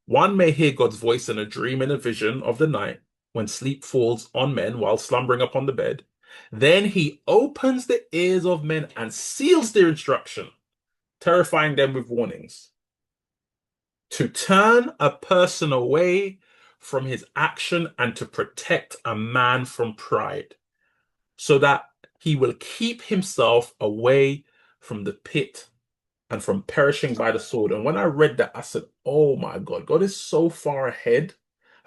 One may hear God's voice in a dream, in a vision of the night, when sleep falls on men while slumbering upon the bed. Then he opens the ears of men and seals their instruction, terrifying them with warnings. To turn a person away from his action and to protect a man from pride, so that he will keep himself away from the pit and from perishing by the sword. And when I read that, I said, oh my God, God is so far ahead.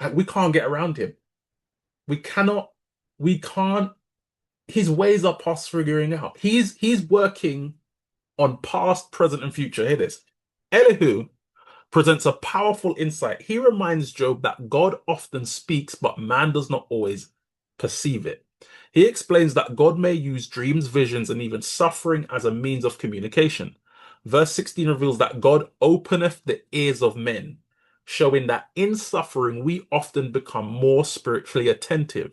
Like, we can't get around him. We cannot, we can't, his ways are past figuring out. He's working on past, present, and future. Hear this. Elihu presents a powerful insight. He reminds Job that God often speaks, but man does not always perceive it. He explains that God may use dreams, visions, and even suffering as a means of communication. Verse 16 reveals that God openeth the ears of men, showing that in suffering we often become more spiritually attentive.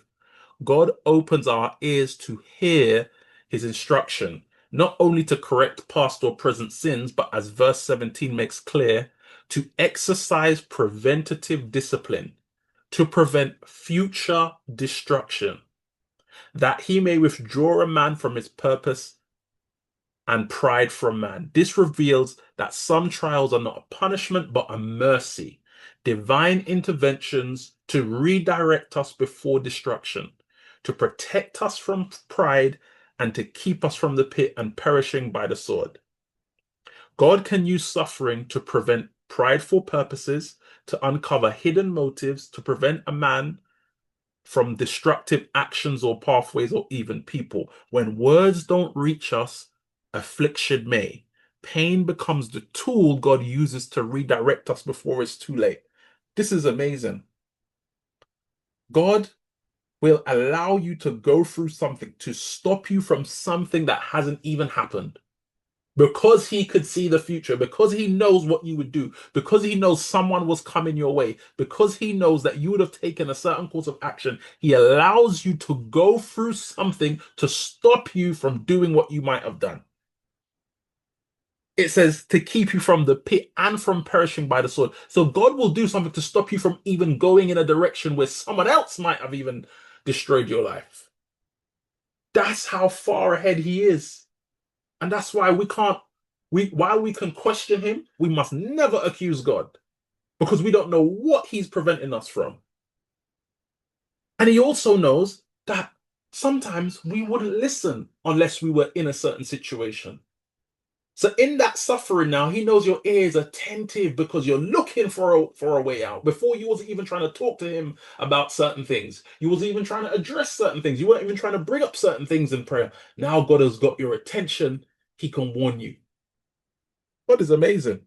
God opens our ears to hear his instruction, not only to correct past or present sins, but as verse 17 makes clear, to exercise preventative discipline, to prevent future destruction, that he may withdraw a man from his purpose and pride from man. This reveals that some trials are not a punishment, but a mercy, divine interventions to redirect us before destruction, to protect us from pride, and to keep us from the pit and perishing by the sword. God can use suffering to prevent prideful purposes, to uncover hidden motives, to prevent a man from destructive actions or pathways or even people. When words don't reach us, affliction may. Pain becomes the tool God uses to redirect us before it's too late. This is amazing. God will allow you to go through something to stop you from something that hasn't even happened. Because he could see the future, because he knows what you would do, because he knows someone was coming your way, because he knows that you would have taken a certain course of action, he allows you to go through something to stop you from doing what you might have done. It says to keep you from the pit and from perishing by the sword. So God will do something to stop you from even going in a direction where someone else might have even destroyed your life. That's how far ahead he is. And that's why we can't, while we can question him, we must never accuse God because we don't know what he's preventing us from. And he also knows that sometimes we wouldn't listen unless we were in a certain situation. So in that suffering now, he knows your ear is attentive because you're looking for a way out. Before you wasn't even trying to talk to him about certain things. You wasn't even trying to address certain things. You weren't even trying to bring up certain things in prayer. Now God has got your attention. He can warn you. God is amazing.